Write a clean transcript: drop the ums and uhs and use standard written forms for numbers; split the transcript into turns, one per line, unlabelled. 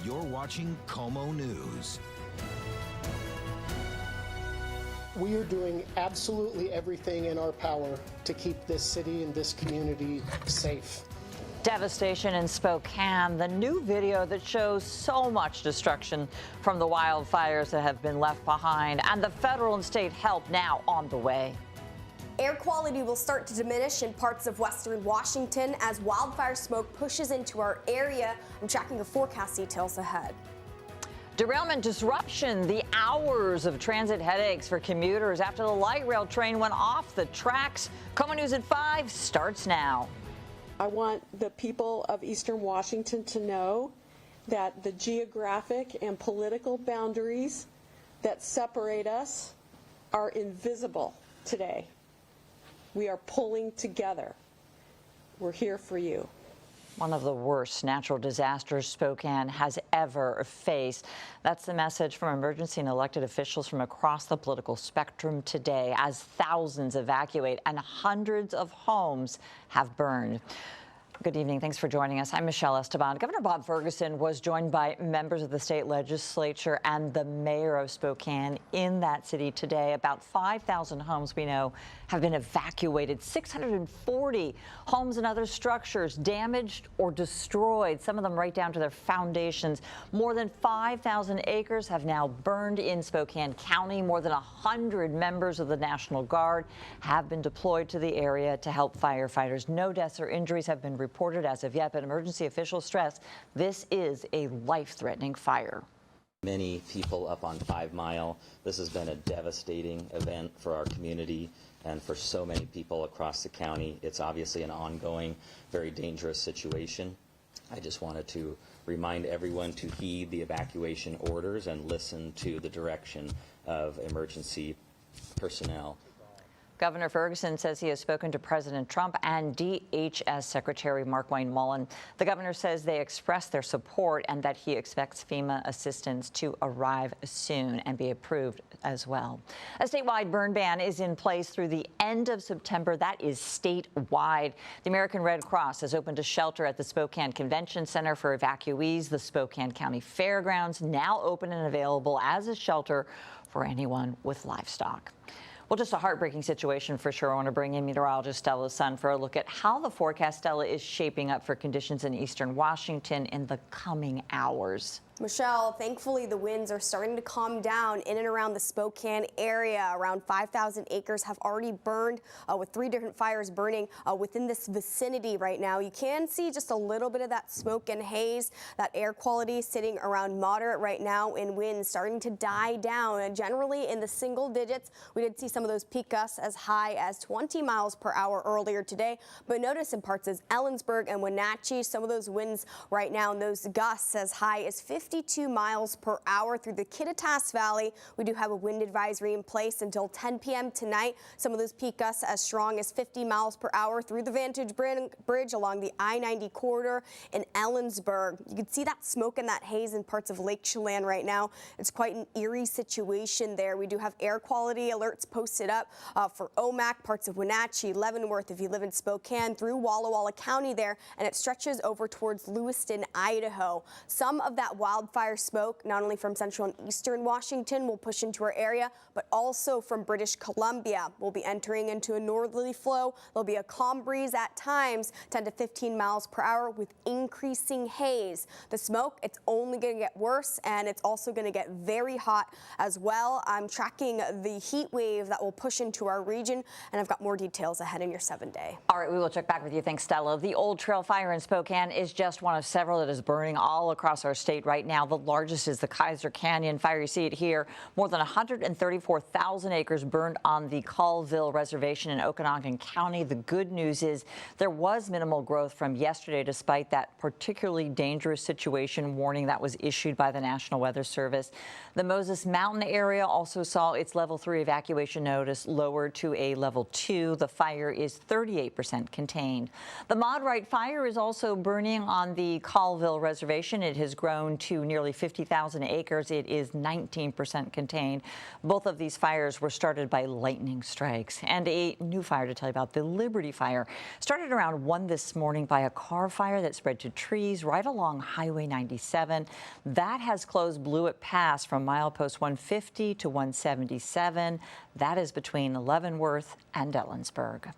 You're watching KOMO News.
We are doing absolutely everything in our power to keep this city and this community safe.
Devastation in Spokane, the new video that shows so much destruction from the wildfires that have been left behind, and the federal and state help now on the way.
Air quality will start to diminish in parts of western Washington as wildfire smoke pushes into our area. I'm tracking your forecast details ahead.
Derailment disruption, the hours of transit headaches for commuters after the light rail train went off the tracks. KOMO News at 5 starts now.
I want the people of eastern Washington to know that the geographic and political boundaries that separate us are invisible today. We are pulling together. We're here for you.
One of the worst natural disasters Spokane has ever faced. That's the message from emergency and elected officials from across the political spectrum today as thousands evacuate and hundreds of homes have burned. Good evening. Thanks for joining us. I'm Michelle Esteban. Governor Bob Ferguson was joined by members of the state legislature and the mayor of Spokane in that city today. About 5,000 homes, we know, have been evacuated. 640 homes and other structures damaged or destroyed, some of them right down to their foundations. More than 5,000 acres have now burned in Spokane County. More than 100 members of the National Guard have been deployed to the area to help firefighters. No deaths or injuries have been reported as of yet, but emergency officials stress this is a life-threatening fire.
Many people up on 5 Mile. This has been a devastating event for our community and for so many people across the county. It's obviously an ongoing, very dangerous situation. I just wanted to remind everyone to heed the evacuation orders and listen to the direction of emergency personnel.
Governor Ferguson says he has spoken to President Trump and DHS Secretary Mark Wayne Mullen. The governor says they expressed their support and that he expects FEMA assistance to arrive soon and be approved as well. A statewide burn ban is in place through the end of September. That is statewide. The American Red Cross has opened a shelter at the Spokane Convention Center for evacuees. The Spokane County Fairgrounds now open and available as a shelter for anyone with livestock. Well, just a heartbreaking situation for sure. I want to bring in meteorologist Stella Sun for a look at how the forecast, Stella, is shaping up for conditions in eastern Washington in the coming hours.
Michelle, thankfully the winds are starting to calm down in and around the Spokane area. Around 5,000 acres have already burned with 3 different fires burning within this vicinity right now. You can see just a little bit of that smoke and haze, that air quality sitting around moderate right now, and winds starting to die down. And generally in the single digits, we did see some of those peak gusts as high as 20 miles per hour earlier today. But notice in parts of Ellensburg and Wenatchee, some of those winds right now and those gusts as high as 52 miles per hour through the Kittitas Valley. We do have a wind advisory in place until 10 p.m. tonight. Some of those peak gusts as strong as 50 miles per hour through the Vantage Bridge along the I-90 corridor in Ellensburg. You can see that smoke and that haze in parts of Lake Chelan right now. It's quite an eerie situation there. We do have air quality alerts posted up for Omak, parts of Wenatchee, Leavenworth if you live in Spokane, through Walla Walla County there, and it stretches over towards Lewiston, Idaho. Some of that wildfire smoke, not only from central and eastern Washington, will push into our area, but also from British Columbia. We'll be entering into a northerly flow. There'll be a calm breeze at times, 10 to 15 miles per hour with increasing haze. The smoke, it's only going to get worse, and it's also going to get very hot as well. I'm tracking the heat wave that will push into our region, and I've got more details ahead in your 7-day.
All right, we will check back with you. Thanks, Stella. The Old Trail Fire in Spokane is just one of several that is burning all across our state right now. The largest is the Kaiser Canyon Fire. You see it here. More than 134,000 acres burned on the Colville Reservation in Okanagan County. The good news is there was minimal growth from yesterday despite that particularly dangerous situation warning that was issued by the National Weather Service. The Moses Mountain area also saw its level 3 evacuation evacuation notice lowered to a level 2. The fire is 38% contained. The Maud-Wright fire is also burning on the Colville Reservation. It has grown to nearly 50,000 acres. It is 19% contained. Both of these fires were started by lightning strikes. And a new fire to tell you about, the Liberty Fire, started around 1 this morning by a car fire that spread to trees right along Highway 97. That has closed Blewett Pass from milepost 150 to 177. That is between Leavenworth and Ellensburg.